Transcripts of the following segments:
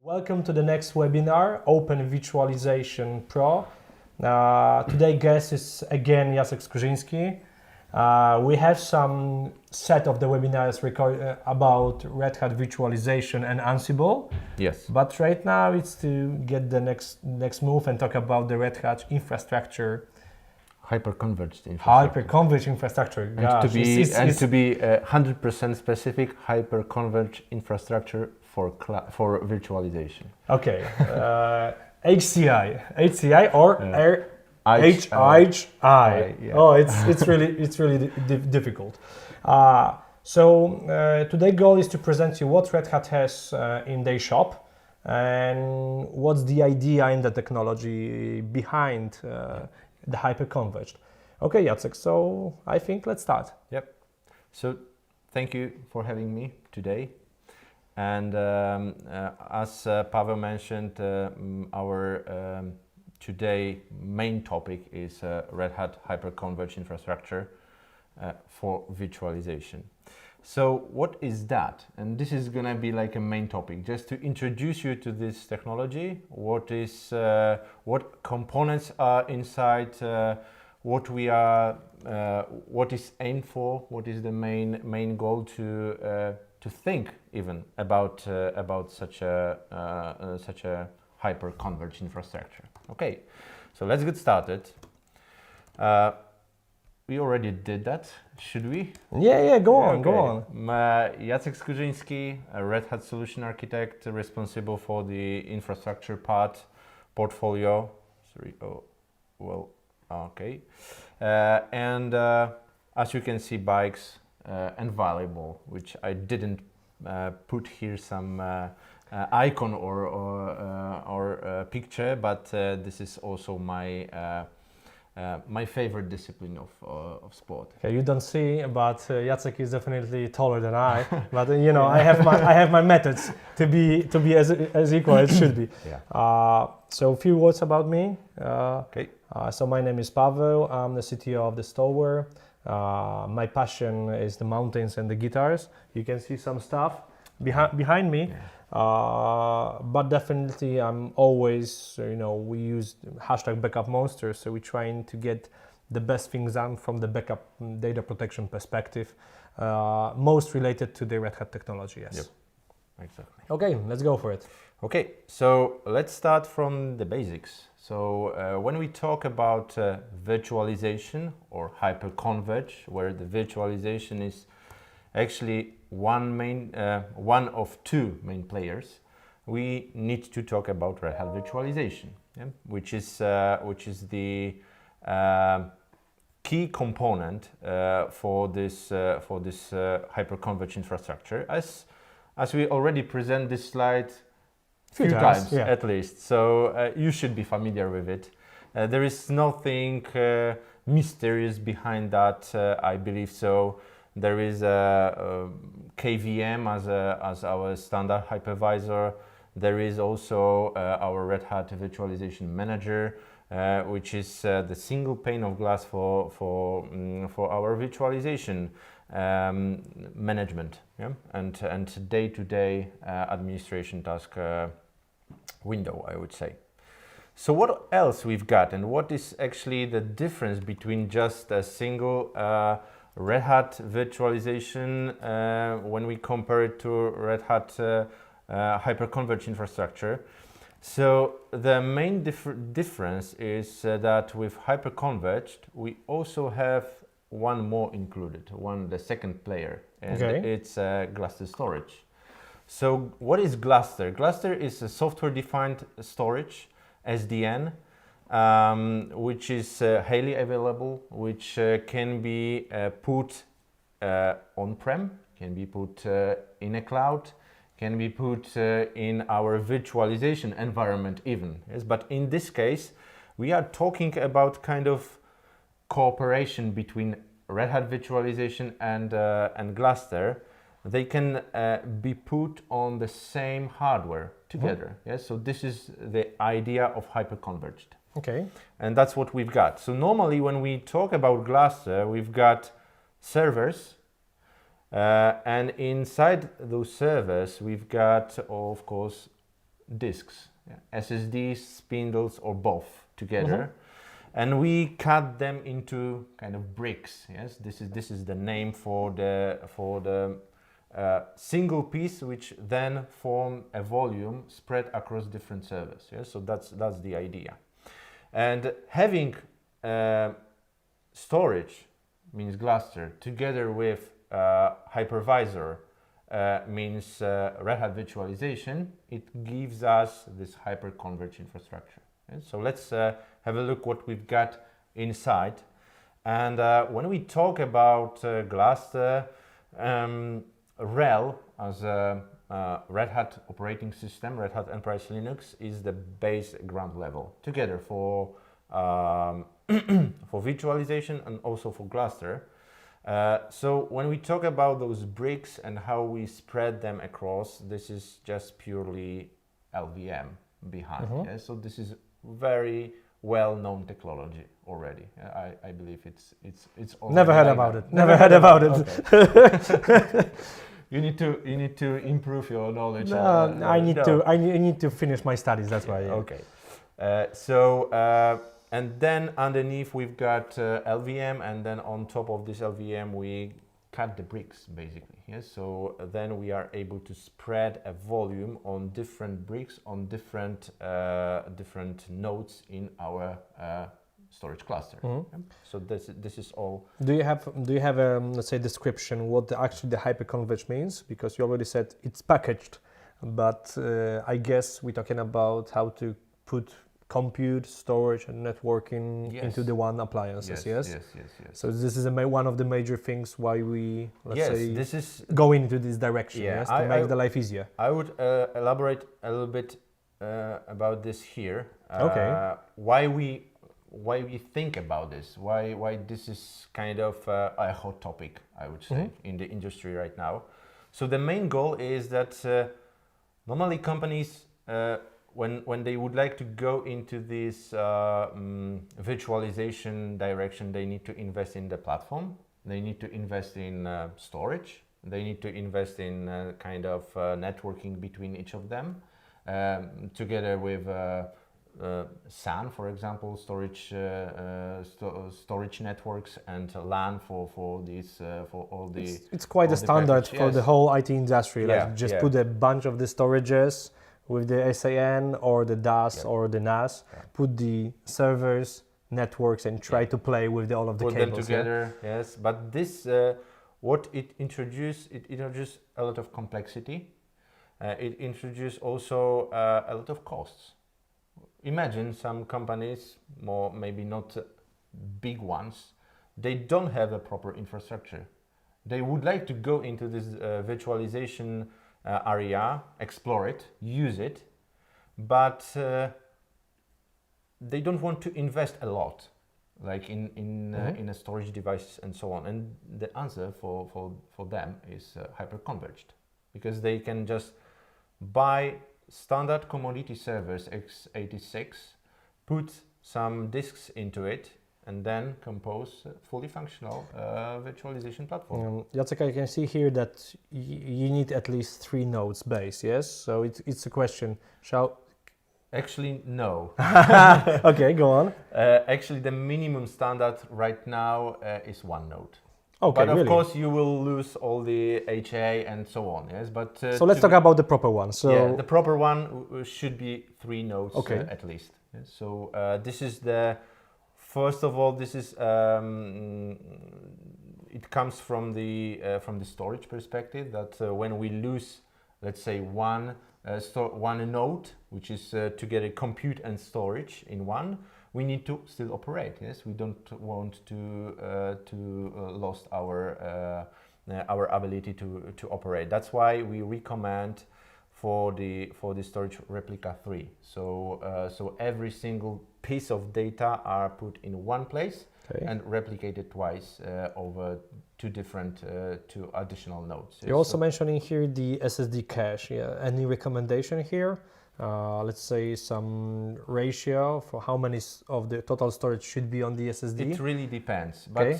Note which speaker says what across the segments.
Speaker 1: Welcome to the next webinar, Open Virtualization Pro. Today guest is again Jacek Skrzyński. We have some set of the webinars about Red Hat Virtualization and Ansible.
Speaker 2: Yes.
Speaker 1: But right now it's to get the next move and talk about the Red Hat infrastructure.
Speaker 2: Hyperconverged infrastructure.
Speaker 1: Hyperconverged infrastructure.
Speaker 2: And
Speaker 1: Gosh,
Speaker 2: to be 100% specific, hyperconverged infrastructure for virtualization.
Speaker 1: Okay. HCI or RHHI.
Speaker 2: Yeah.
Speaker 1: Oh, it's really difficult. So today's goal is to present you what Red Hat has in their shop and what's the idea in the technology behind the hyperconverged. Okay, Jacek, so I think let's start.
Speaker 2: Yep. So thank you for having me today. And as Paweł mentioned, our today main topic is Red Hat Hyperconverged Infrastructure for virtualization. So what is that? And this is going to be like a main topic, just to introduce you to this technology, what components are inside, what is aimed for, what is the main goal to think even about such a hyper-converged infrastructure. Okay, so let's get started. We already did that, should we?
Speaker 1: Yeah, go on,
Speaker 2: okay.
Speaker 1: Go on.
Speaker 2: Jacek Skrzyński, a Red Hat solution architect responsible for the infrastructure portfolio. Sorry, okay. And as you can see, bikes and valuable, which I didn't put here some icon or picture, but this is also my favorite discipline of sport.
Speaker 1: Okay, you don't see, but Jacek is definitely taller than I. But you know, I have my methods to be as equal as it should be.
Speaker 2: Yeah.
Speaker 1: So a few words about me.
Speaker 2: Okay.
Speaker 1: So my name is Paweł. I'm the CTO of the store. My passion is the mountains and the guitars. You can see some stuff behind me. Yeah. But definitely I'm always, we use #BackupMonster, so we're trying to get the best things done from the backup data protection perspective, most related to the Red Hat technology, yes.
Speaker 2: Yep, exactly.
Speaker 1: Okay, let's go for it.
Speaker 2: Okay, so let's start from the basics. So when we talk about virtualization or hyperconverged, where the virtualization is actually one of two main players, we need to talk about Red Hat Virtualization, yeah? which is the key component for this hyperconverged infrastructure. As we already present this slide few times yeah. At least, so you should be familiar with it. There is nothing mysterious behind that, I believe so. There is a KVM as our standard hypervisor. There is also our Red Hat Virtualization Manager, which is the single pane of glass for our virtualization management, yeah? and day-to-day administration task window, I would say. So what else we've got, and what is actually the difference between just a single Red Hat virtualization when we compare it to Red Hat hyperconverged infrastructure? So the main difference is that with hyperconverged we also have one more included, the second player, and it's Gluster Storage. So what is Gluster? Gluster is a software-defined storage, SDN, which is highly available, which can be put on-prem, can be put in a cloud, can be put in our virtualization environment even. Yes? But in this case, we are talking about kind of cooperation between Red Hat Virtualization and Gluster. They can be put on the same hardware together. Mm-hmm. Yes, so this is the idea of hyperconverged.
Speaker 1: Okay.
Speaker 2: And that's what we've got. So normally when we talk about Gluster, we've got servers, and inside those servers we've got, of course, disks, SSDs, spindles, or both together, and we cut them into kind of bricks. Yes, this is the name for the single piece, which then form a volume spread across different servers. Yes, so that's the idea. And having storage means Gluster together with hypervisor means Red Hat Virtualization. It gives us this hyperconverged infrastructure. And so let's have a look what we've got inside. And when we talk about Gluster, RHEL as a Red Hat operating system, Red Hat Enterprise Linux, is the base ground level together for for virtualization and also for Gluster. So when we talk about those bricks and how we spread them across, this is just purely LVM behind. Yeah? So this is very well-known technology already. I believe it's
Speaker 1: never heard about it. Never heard about it.
Speaker 2: Okay. You need to improve your knowledge.
Speaker 1: I need to finish my studies. That's why. Yeah.
Speaker 2: Okay. And then underneath we've got LVM, and then on top of this LVM we cut the bricks basically. Yes. So then we are able to spread a volume on different bricks on different nodes in our storage cluster. So this is all.
Speaker 1: Do you have a, let's say, description what actually the hyperconverged means? Because you already said it's packaged, but I guess we're talking about how to put compute, storage, and networking into the one appliances. Yes. So this is one of the major things why we go into this direction. Yes, to make the life easier.
Speaker 2: I would elaborate a little bit about this here. Why we think about this? Why this is kind of a hot topic, I would say, in the industry right now. So the main goal is that normally companies, when they would like to go into this virtualization direction, they need to invest in the platform. They need to invest in storage. They need to invest in kind of networking between each of them, together with SAN, for example, storage networks, and LAN for all the.
Speaker 1: It's quite a standard for the whole IT industry. Like just put a bunch of the storages with the SAN or the DAS or the NAS. Put the servers, networks, and try to play with all of the cables.
Speaker 2: Put them together. Yes, but this what it introduced a lot of complexity. It introduced also a lot of costs. Imagine some companies, more maybe not big ones, they don't have a proper infrastructure. They would like to go into this virtualization area, explore it, use it, but they don't want to invest a lot, like in a storage device and so on. And the answer for them is hyperconverged, because they can just buy standard commodity servers x86, put some disks into it, and then compose a fully functional virtualization platform.
Speaker 1: Jacek, I can see here that you need at least 3 nodes base, yes? So it's a question,
Speaker 2: Actually, no.
Speaker 1: Okay, go on.
Speaker 2: Actually, the minimum standard right now is 1 node.
Speaker 1: Okay,
Speaker 2: but of course you will lose all the HCI and so on, yes. But
Speaker 1: so let's talk about the proper one. So
Speaker 2: yeah, the proper one should be 3 nodes at least. Yes? So this is the first of all. This is it comes from the storage perspective. That when we lose, let's say one node, which is together compute and storage in one, we need to still operate. Yes, we don't want to lose our ability to operate. That's why we recommend for the storage replica 3. So every single piece of data are put in one place and replicated twice over 2 additional nodes.
Speaker 1: You're also mentioning here the SSD cache. Yeah, any recommendation here? let's say some ratio for how many of the total storage should be on the SSD?
Speaker 2: It really depends.
Speaker 1: Okay.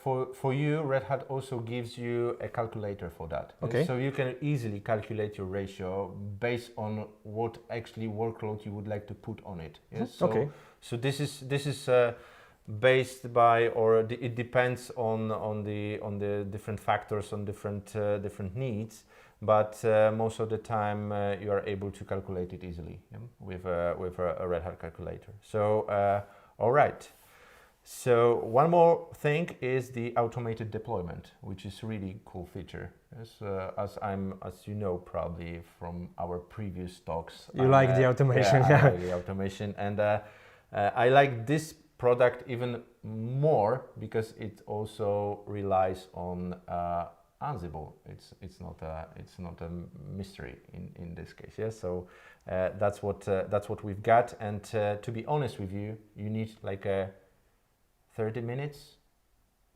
Speaker 2: But for you, Red Hat also gives you a calculator for that.
Speaker 1: Okay.
Speaker 2: So you can easily calculate your ratio based on what actually workload you would like to put on it. Yes. So,
Speaker 1: Okay.
Speaker 2: so this is based by, or it depends on the different factors, on different needs. But most of the time you are able to calculate it easily, yeah, with a Red Hat calculator. So all right. So one more thing is the automated deployment, which is really cool feature. Yes, as you know probably from our previous talks.
Speaker 1: You like the automation,
Speaker 2: yeah.
Speaker 1: yeah.
Speaker 2: I like the automation, and I like this product even more because it also relies on Ansible. It's not a mystery in this case. Yes, so that's what we've got. And to be honest with you, you need like a 30 minutes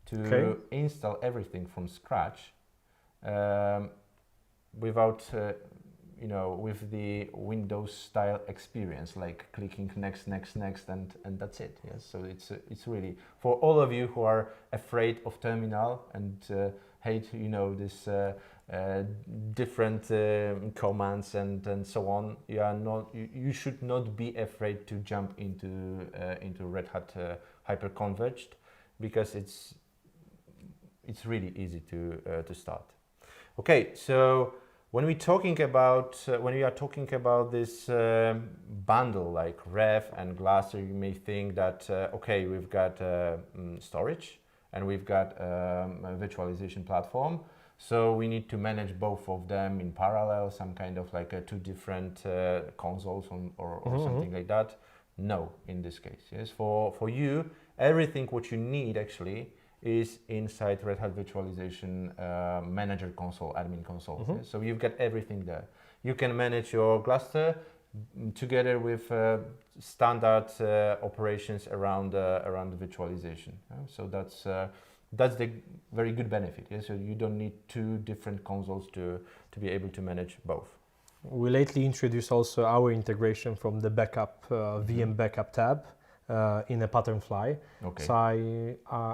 Speaker 2: to install everything from scratch without with the Windows style experience, like clicking next, and that's it. Yes, so it's really for all of you who are afraid of terminal and hate this different commands and so on. You should not be afraid to jump into Red Hat Hyperconverged, because it's really easy to start. Okay, so when we are talking about this bundle like Rev and Gluster, you may think that okay, we've got storage and we've got a virtualization platform, so we need to manage both of them in parallel, some kind of like two different consoles or something like that. No, in this case, yes. For you, everything what you need actually is inside Red Hat Virtualization Manager console, admin console. Okay? So you've got everything there. You can manage your cluster together with standard operations around the virtualization. So that's the very good benefit. Yeah? So you don't need two different consoles to be able to manage both.
Speaker 1: We lately introduced also our integration from the backup VM backup tab in a pattern fly. Okay. So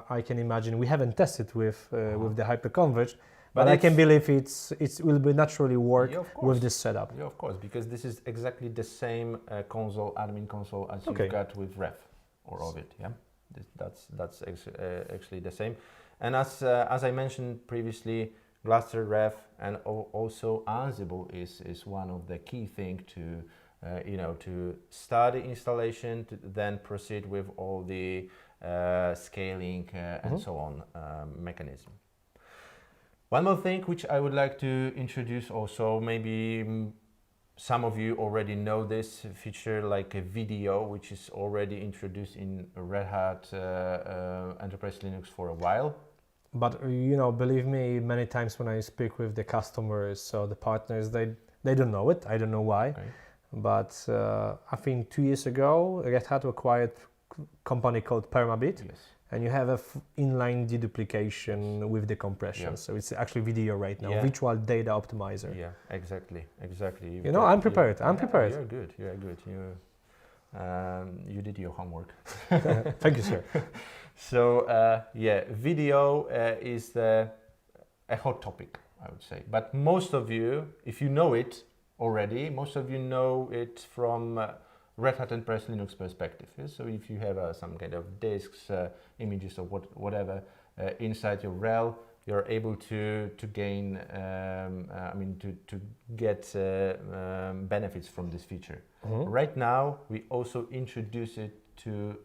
Speaker 1: I can imagine, we haven't tested with the Hyperconverged, but I can believe it will be naturally work with this setup.
Speaker 2: Yeah, of course, because this is exactly the same console, admin console, as you've got with Rev or Ovid. Yeah, that's actually the same. And as I mentioned previously, Gluster, Rev, and also Ansible is one of the key things to to start the installation, to then proceed with all the scaling and so on mechanism. One more thing which I would like to introduce also, maybe some of you already know this feature, like a video, which is already introduced in Red Hat Enterprise Linux for a while.
Speaker 1: But believe me, many times when I speak with the customers, so the partners, they don't know it. I don't know why. Okay. But I think 2 years ago, Red Hat acquired a company called Permabit, and you have a inline deduplication with the compression. So it's actually video right now, virtual data optimizer.
Speaker 2: Yeah, exactly.
Speaker 1: I'm prepared. I'm prepared.
Speaker 2: You're good. You did your homework.
Speaker 1: Thank you, sir.
Speaker 2: So video is a hot topic, I would say. But most of you, if you know it already, most of you know it from Red Hat Enterprise Linux perspective. Yeah? So if you have some kind of disks, images, or whatever inside your RHEL, you're able to gain, to get benefits from this feature. Right now, we also introduce it to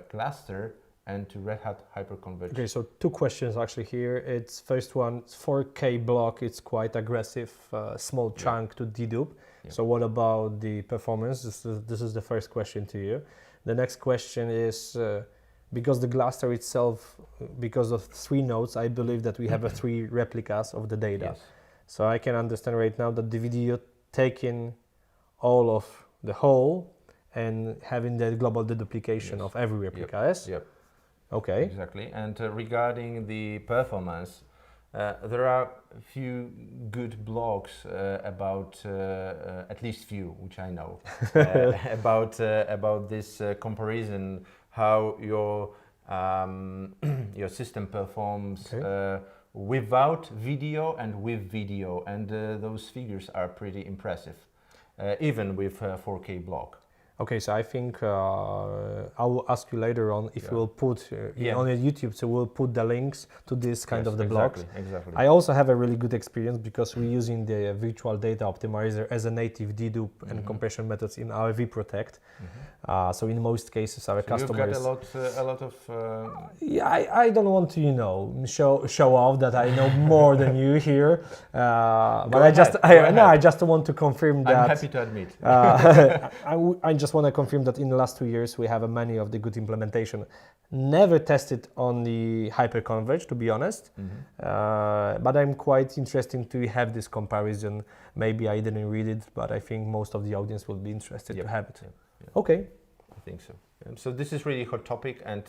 Speaker 2: Gluster and to Red Hat Hyperconverged.
Speaker 1: Okay, so two questions actually here. It's first one, 4K block, it's quite aggressive, small chunk to dedupe. So what about the performance? This is the first question to you. The next question is, because the Gluster itself, because of 3 nodes, I believe that we have 3 replicas of the data. So I can understand right now that the video taking all of the whole and having the global deduplication of every replica, yes?
Speaker 2: Yep.
Speaker 1: Okay.
Speaker 2: Exactly. And regarding the performance, There are a few good blogs about, at least few, which I know, about this comparison, how your system performs without video and with video, and those figures are pretty impressive, even with 4K block.
Speaker 1: Okay, so I think I will ask you later on if we'll put on YouTube, so we'll put the links to this kind of the blogs.
Speaker 2: Exactly.
Speaker 1: I also have a really good experience because we're using the virtual data optimizer as a native dedupe and compression methods in our vProtect. So in most cases, our customers.
Speaker 2: You've got a lot of.
Speaker 1: Yeah, I don't want to show off that I know more than you here, but I just want to confirm that.
Speaker 2: I'm happy to admit.
Speaker 1: I just want to confirm that in the last 2 years we have many of the good implementation. Never tested on the hyperconverged, to be honest, but I'm quite interested to have this comparison. Maybe I didn't read it, but I think most of the audience will be interested to have it. Okay.
Speaker 2: I think so. So this is really hot topic, and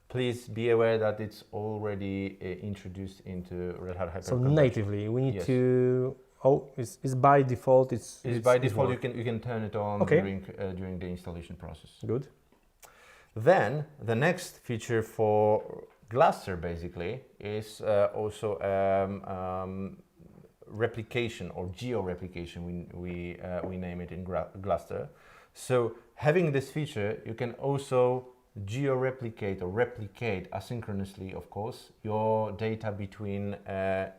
Speaker 2: please be aware that it's already introduced into Red Hat Hyperconverged.
Speaker 1: So natively, we need to. Oh, it's by default. It's
Speaker 2: by default. You can turn it on during the installation process.
Speaker 1: Good.
Speaker 2: Then the next feature for Gluster basically is also replication or geo-replication. We name it in Gluster. So having this feature, you can also geo-replicate or replicate asynchronously, of course, your data between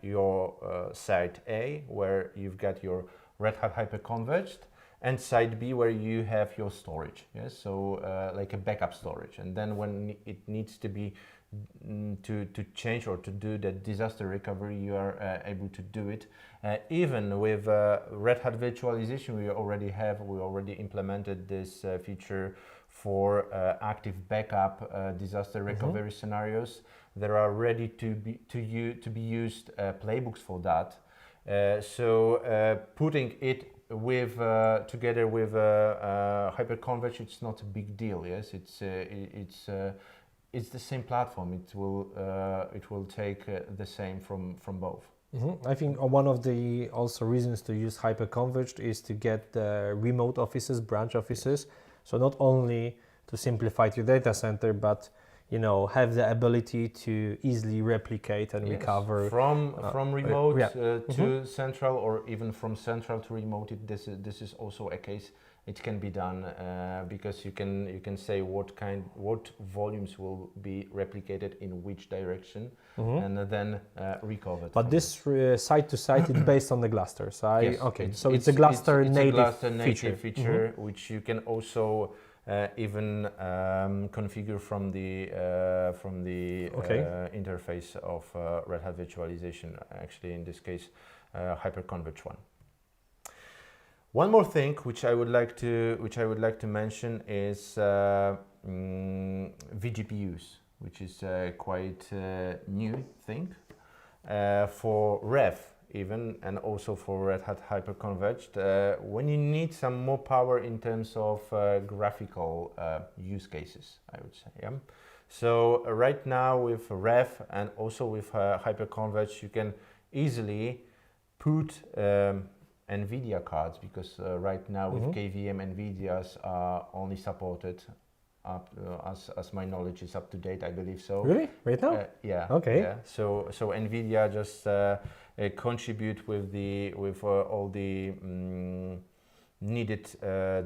Speaker 2: your site A, where you've got your Red Hat Hyperconverged, and site B, where you have your storage. Yes, so like a backup storage. And then when it needs to be to change or to do the disaster recovery, you are able to do it. Even with Red Hat Virtualization, we already implemented this feature for active backup disaster recovery scenarios. There are ready to be used playbooks for that. So putting it with together with Hyperconverged, it's not a big deal. Yes, it's the same platform. It will take the same from both.
Speaker 1: I think one of the also reasons to use Hyperconverged is to get the remote offices, branch offices. So not only to simplify your data center, but have the ability to easily replicate and recover
Speaker 2: from remote to central, or even from central to remote. This is also a case. It can be done because you can say what volumes will be replicated in which direction, and then recovered.
Speaker 1: But this site to site is based on the Gluster. So it's a Gluster native feature,
Speaker 2: which you can also even configure from the interface of Red Hat Virtualization. Actually, in this case, Hyperconverged one. One more thing which I would like to mention is vGPUs, which is quite new thing for Rev even, and also for Red Hat Hyperconverged. When you need some more power in terms of graphical use cases, I would say. Yeah. So right now with Rev and also with Hyperconverged, you can easily put NVIDIA cards, because right now with KVM, NVIDIA's are only supported up as my knowledge is up to date, I believe so.
Speaker 1: Really? Right now?
Speaker 2: Yeah.
Speaker 1: Okay.
Speaker 2: Yeah. So NVIDIA just contribute with all the needed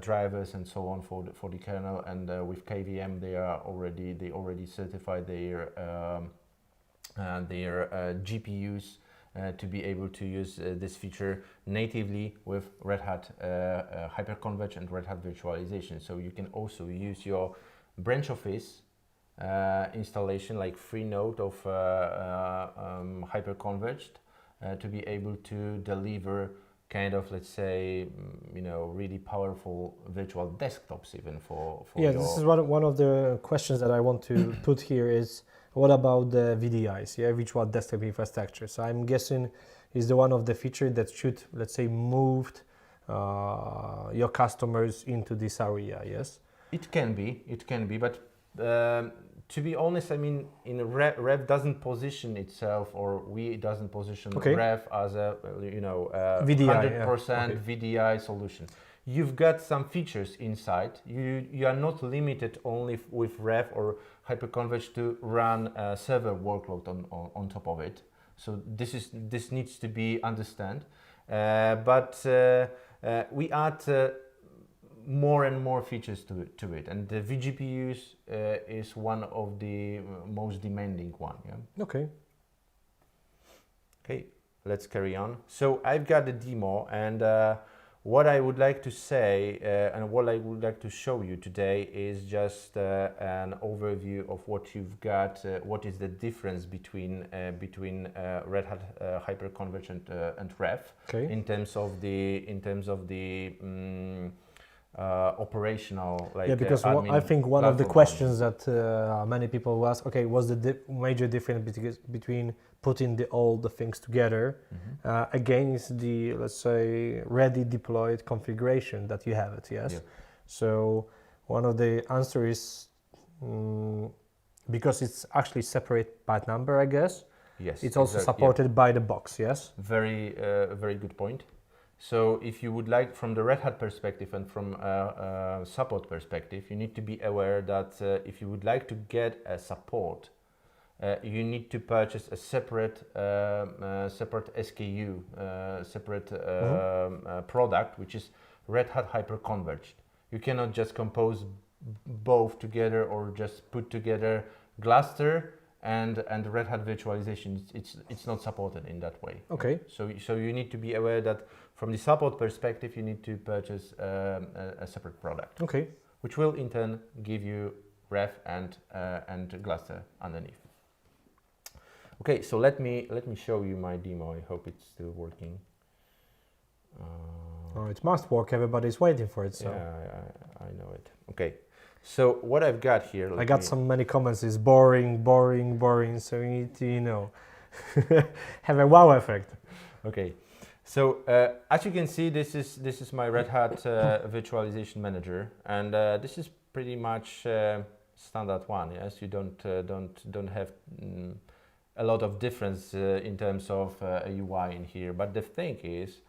Speaker 2: drivers and so on for the kernel, and with KVM they already certified their GPUs to be able to use this feature natively with Red Hat Hyperconverged and Red Hat Virtualization. So you can also use your branch office installation, like free node of Hyperconverged, to be able to deliver kind of, let's say, really powerful virtual desktops even for
Speaker 1: this is one of the questions that I want to put here is, what about the VDIs, virtual desktop infrastructure? So I'm guessing is the one of the features that should, let's say, move your customers into this area, yes?
Speaker 2: It can be, but To be honest, I mean, in Rev doesn't position itself, or we doesn't position Rev as a
Speaker 1: VDI,
Speaker 2: 100% VDI solution. You've got some features inside. You are not limited only with Rev or Hyperconverged to run a server workload on top of it. So this needs to be understood. But we add more and more features to it, and the vGPUs is one of the most demanding one. Yeah. Okay, let's carry on. So I've got the demo, and what I would like to say and what I would like to show you today is just an overview of what you've got. What is the difference between Red Hat Hyperconverged and Rev in terms of the operational, like
Speaker 1: because I think one of the questions that many people will ask, okay, what's the major difference between putting all the things together against the, let's say, ready deployed configuration that you have it, yes? Yeah. So one of the answers is because it's actually separate byte number, I guess.
Speaker 2: Yes.
Speaker 1: It's also supported by the box, yes?
Speaker 2: Very good point. So if you would like, from the Red Hat perspective and from a support perspective, you need to be aware that if you would like to get a support, you need to purchase a separate SKU, product, which is Red Hat Hyperconverged. You cannot just compose both together or just put together Gluster and Red Hat Virtualization. It's not supported in that way.
Speaker 1: Okay.
Speaker 2: So you need to be aware that from the support perspective, you need to purchase a separate product.
Speaker 1: Okay.
Speaker 2: Which will in turn give you Rev and Gluster underneath. Okay, so let me show you my demo. I hope it's still working.
Speaker 1: It must work. Everybody's waiting for it. So.
Speaker 2: Yeah, I know it. Okay. So what I've got here,
Speaker 1: I got many comments. It's boring. So you need to, have a wow effect.
Speaker 2: Okay. So as you can see, this is my Red Hat Virtualization Manager, and this is pretty much standard one. Yes, you don't have a lot of difference in terms of a UI in here. But the thing is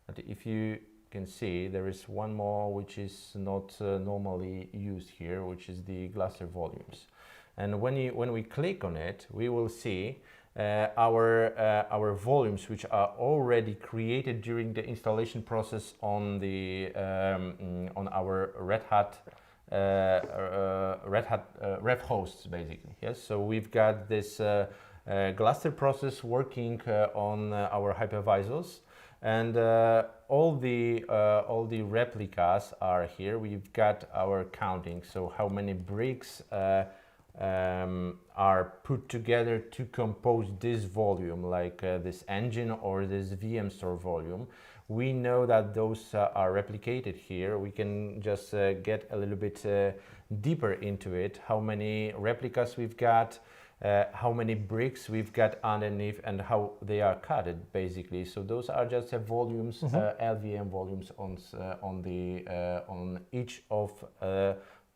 Speaker 2: that if you can see, there is one more which is not normally used here, which is the Gluster volumes. And when we click on it, we will see our volumes, which are already created during the installation process on the on our Red Hat Rev hosts, basically. Yes, so we've got this Gluster process working on our hypervisors. And all the replicas are here. We've got our counting, so how many bricks are put together to compose this volume, like this engine or this VM store volume. We know that those are replicated here. We can just get a little bit deeper into it, how many replicas we've got, how many bricks we've got underneath, and how they are cutted, basically. So those are just volumes, LVM volumes on each of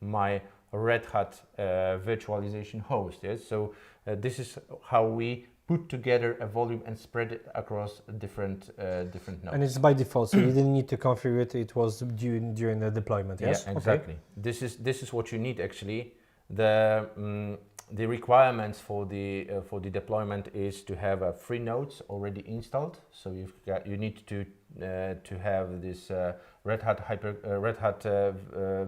Speaker 2: my Red Hat virtualization host. Yes? So this is how we put together a volume and spread it across different nodes.
Speaker 1: And it's by default, so you didn't need to configure it. It was during the deployment. Yes,
Speaker 2: yeah, exactly. Okay. This is what you need actually. The requirements for the deployment is to have 3 nodes already installed. So you need to have this Red Hat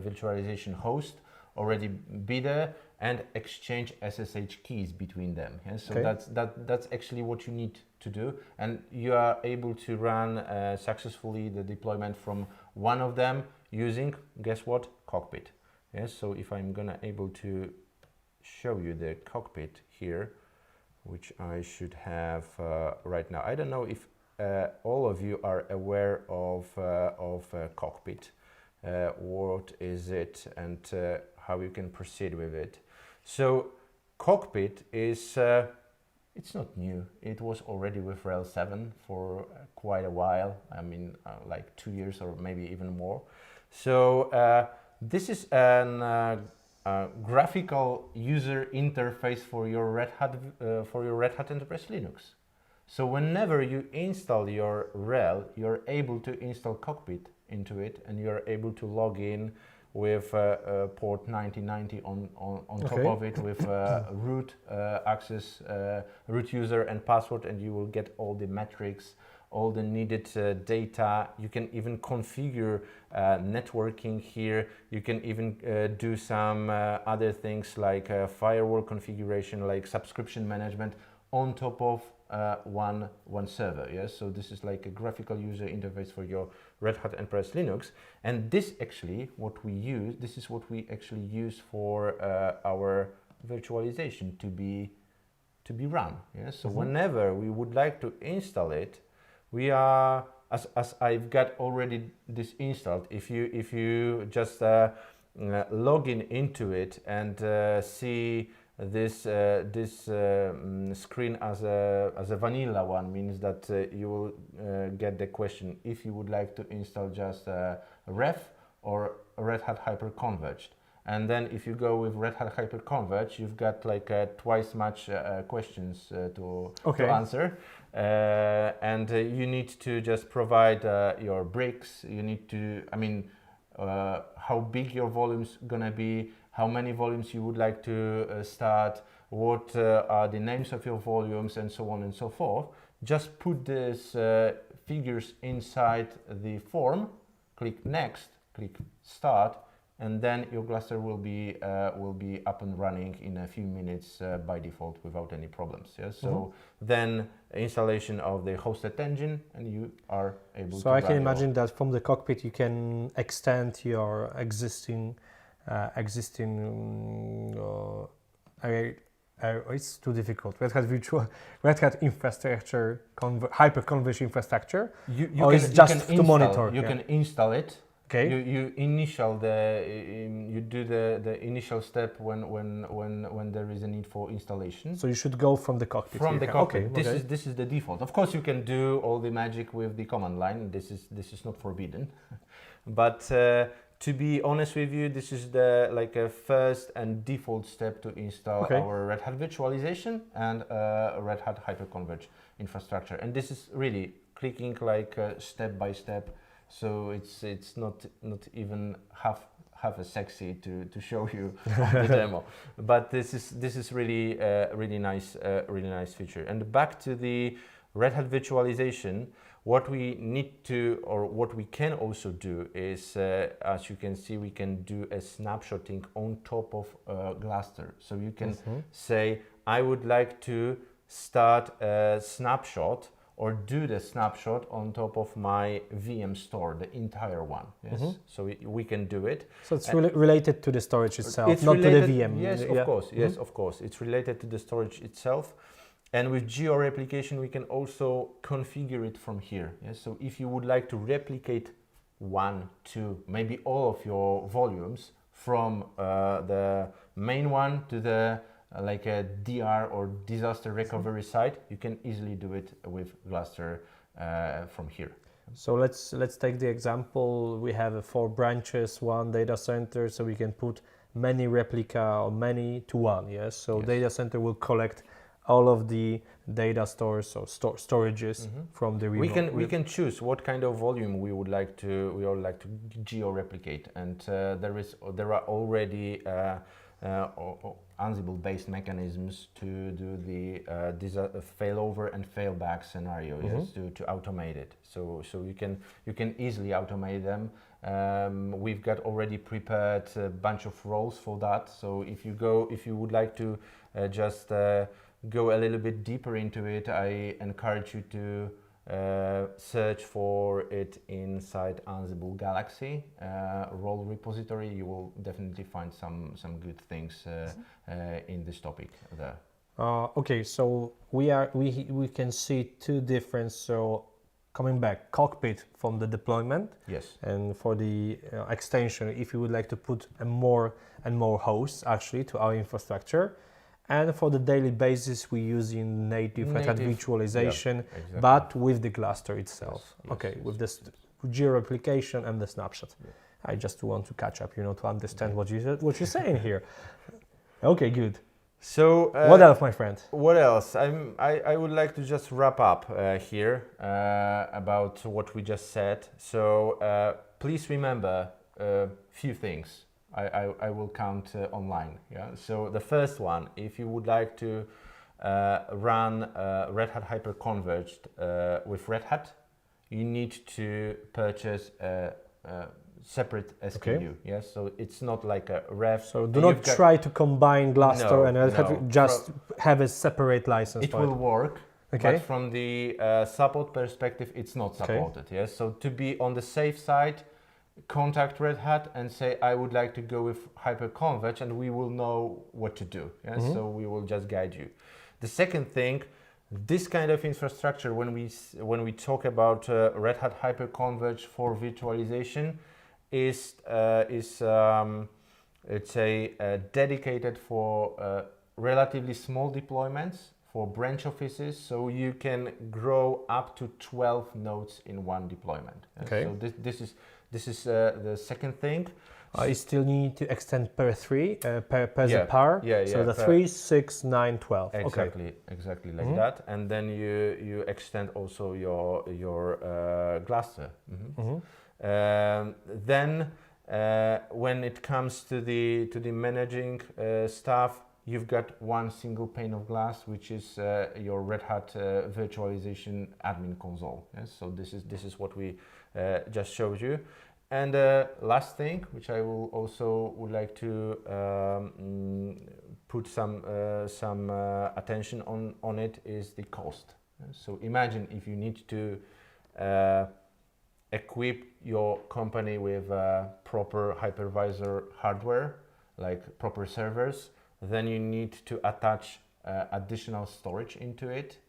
Speaker 2: virtualization host already be there and exchange SSH keys between them. Yeah? So okay. That's actually what you need to do, and you are able to run successfully the deployment from one of them using, guess what, Cockpit. Yes. So if I'm gonna able to show you the Cockpit here, which I should have right now. I don't know if all of you are aware of Cockpit. What is it and how you can proceed with it. So Cockpit is it's not new. It was already with RHEL 7 for quite a while. I mean, like 2 years or maybe even more. So this is an graphical user interface for your Red Hat Enterprise Linux. So whenever you install your RHEL, you're able to install Cockpit into it, and you're able to log in with port 9090 on top of it, with root access, root user and password, and you will get all the metrics, all the needed data. You can even configure networking here. You can even do some other things like firewall configuration, like subscription management on top of one server. Yes, so this is like a graphical user interface for your Red Hat Enterprise Linux, and this actually what we use. This is what we actually use for our virtualization to be run. Yes, so whenever we would like to install it, we are as I've got already this installed. If you just log in into it and see this screen as a vanilla one, means that you will get the question if you would like to install just ref or Red Hat Hyperconverged. And then if you go with Red Hat Hyperconverged, you've got like twice much questions to answer, and you need to just provide your bricks. You need to, how big your volume's gonna be, how many volumes you would like to start, what are the names of your volumes, and so on and so forth. Just put these figures inside the form, click next, click start, and then your cluster will be up and running in a few minutes by default without any problems. Yeah? So then installation of the hosted engine, and you are able to.
Speaker 1: So I can imagine that from the cockpit you can extend your existing it's too difficult. Red Hat infrastructure, hyperconverged infrastructure.
Speaker 2: You
Speaker 1: to monitor.
Speaker 2: You can install it.
Speaker 1: Okay.
Speaker 2: You do the initial step when there is a need for installation.
Speaker 1: So you should go from the cockpit.
Speaker 2: From the cockpit.
Speaker 1: Okay.
Speaker 2: This is the default. Of course, you can do all the magic with the command line. This is not forbidden, but. To be honest with you, this is the a first and default step to install our Red Hat Virtualization and Red Hat Hyperconverged Infrastructure. And this is really clicking step by step. So it's not even half a sexy to show you the demo. But this is really really nice feature. And back to the Red Hat Virtualization. What we need to, or what we can also do is, as you can see, we can do a snapshotting on top of Gluster. So you can say, I would like to start a snapshot or do the snapshot on top of my VM store, the entire one. Yes, so we can do it.
Speaker 1: So it's related to the storage itself, not to the VM.
Speaker 2: Yes, of course. Yes, of course. It's related to the storage itself. And with geo-replication, we can also configure it from here. Yes? So if you would like to replicate 1, 2, maybe all of your volumes from the main one to the a DR or disaster recovery site, you can easily do it with Gluster from here.
Speaker 1: So let's take the example. We have 4 branches, 1 data center, so we can put many replica or many to 1. Yes. So data center will collect all of the data stores or storages from the remote.
Speaker 2: We can choose what kind of volume we would like to geo-replicate, and there are already Ansible based mechanisms to do the failover and failback scenario, to automate it. So you can easily automate them. We've got already prepared a bunch of roles for that. So if you would like to just go a little bit deeper into it, I encourage you to search for it inside Ansible Galaxy role repository. You will definitely find some good things in this topic there.
Speaker 1: Okay, so we can see 2 different. So coming back, cockpit from the deployment.
Speaker 2: Yes.
Speaker 1: And for the extension, if you would like to put more and more hosts actually to our infrastructure. And for the daily basis, we use in native Red Hat Virtualization, but with the Gluster itself. Yes, with the geo-replication and the snapshot. I just want to catch up, to understand what you're saying here. Okay, good.
Speaker 2: So
Speaker 1: what else, my friend?
Speaker 2: What else? I would like to just wrap up here about what we just said. So please remember a few things. I will count online. Yeah. So the first one, if you would like to run Red Hat Hyperconverged with Red Hat, you need to purchase a separate SKU.
Speaker 1: Okay.
Speaker 2: Yes, so it's not like a ref.
Speaker 1: So do not try to combine Gluster and Red Hat.
Speaker 2: No.
Speaker 1: Just have a separate license.
Speaker 2: It will work.
Speaker 1: Okay.
Speaker 2: But from the support perspective, it's not supported. Okay. Yes. So to be on the safe side, contact Red Hat and say, I would like to go with Hyperconverged, and we will know what to do. Yes. Mm-hmm. So we will just guide you. The second thing, this kind of infrastructure, when we talk about Red Hat Hyperconverged for virtualization, is let's say dedicated for relatively small deployments for branch offices, so you can grow up to 12 nodes in one deployment.
Speaker 1: Okay.
Speaker 2: So this is the second thing.
Speaker 1: You still need to extend per 3 per
Speaker 2: yeah.
Speaker 1: the par.
Speaker 2: Yeah,
Speaker 1: so the 3, 6, 9, 12.
Speaker 2: Exactly,
Speaker 1: okay.
Speaker 2: Exactly like that. And then you extend also your Gluster. Mm-hmm. Mm-hmm. Then when it comes to the managing stuff, you've got one single pane of glass, which is your Red Hat Virtualization admin console. Yes? So this is what we just showed you. And last thing, which I will also would like to put some attention on it, is the cost. So imagine if you need to equip your company with proper hypervisor hardware, like proper servers, then you need to attach additional storage into it.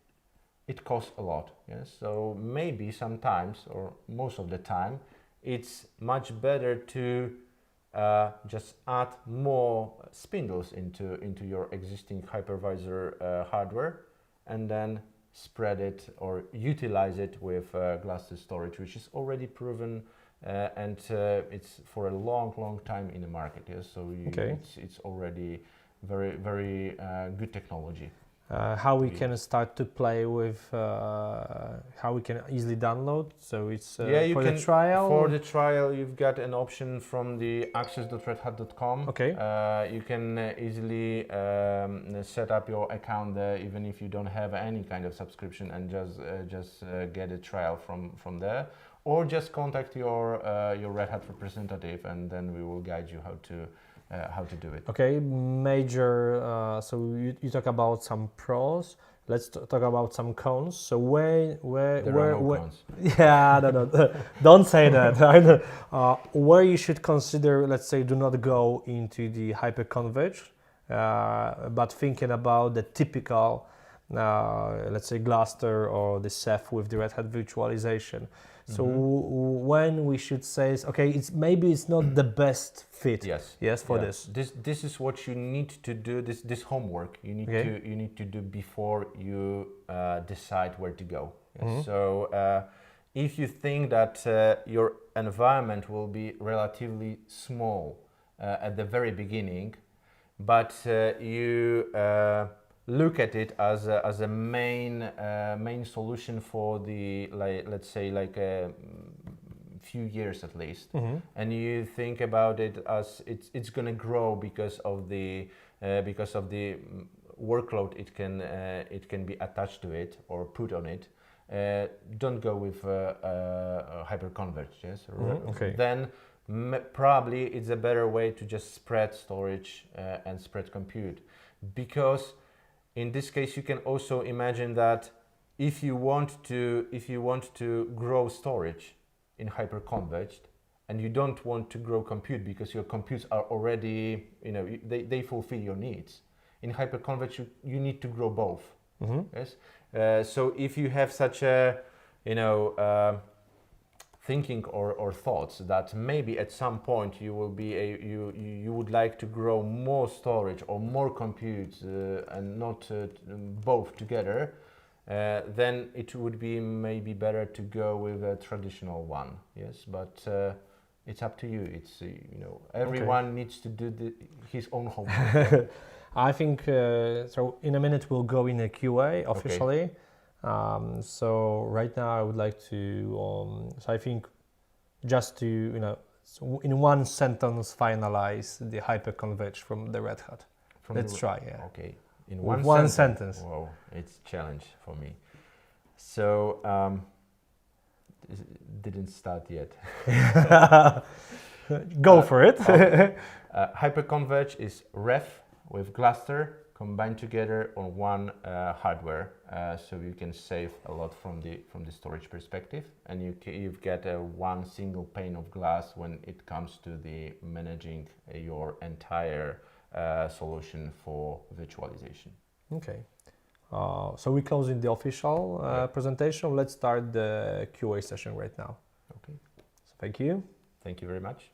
Speaker 2: It costs a lot. Yes? So maybe sometimes, or most of the time, it's much better to just add more spindles into your existing hypervisor hardware, and then spread it or utilize it with Gluster Storage, which is already proven and it's for a long time in the market. Yes? So it's already very good technology.
Speaker 1: How we can start to play with, how we can easily download. So it's for the trial.
Speaker 2: For the trial, you've got an option from the access.redhat.com.
Speaker 1: Okay.
Speaker 2: You can easily set up your account there, even if you don't have any kind of subscription, and just get a trial from there, or just contact your Red Hat representative, and then we will guide you how to do it. Okay,
Speaker 1: major. So you talk about some pros. Let's talk about some cons. So where
Speaker 2: cons.
Speaker 1: Yeah, no, don't say that. Where you should consider, let's say, do not go into the hyperconverged, but thinking about the typical, let's say, Gluster or the Ceph with the Red Hat virtualization. So when we should say, okay, it's not the best fit. Yes, for this.
Speaker 2: This is what you need to do. This homework you need to do before you decide where to go. Yes? So if you think that your environment will be relatively small at the very beginning, but you look at it as a main solution for the, let's say, like a few years at least, and you think about it as it's going to grow because of the workload it can be attached to it or put on it. Don't go with hyperconverged. Yes.
Speaker 1: Okay.
Speaker 2: Then probably it's a better way to just spread storage and spread compute, because in this case, you can also imagine that if you want to grow storage in hyperconverged, and you don't want to grow compute because your computes are already, they fulfill your needs. In hyperconverged, you need to grow both. Yes. So if you have such a, thinking or thoughts that maybe at some point you will be you would like to grow more storage or more compute and not both together, then it would be maybe better to go with a traditional one. Yes, but It's up to you. It's everyone needs to do his own homework.
Speaker 1: I think so. In a minute, we'll go in a QA officially. Okay. So right now, I would like to. So I think just to in one sentence finalize the hyperconverged from the Red Hat. Let's try. Yeah.
Speaker 2: Okay. In
Speaker 1: one sentence.
Speaker 2: Whoa, it's a challenge for me. So didn't start yet.
Speaker 1: Go for it.
Speaker 2: Okay. Hyperconverged is ref with Gluster combined together on one hardware, so you can save a lot from the storage perspective, and you've got one single pane of glass when it comes to the managing your entire solution for virtualization.
Speaker 1: Okay. So we're closing the official presentation. Let's start the QA session right now.
Speaker 2: Okay.
Speaker 1: So thank you.
Speaker 2: Thank you very much.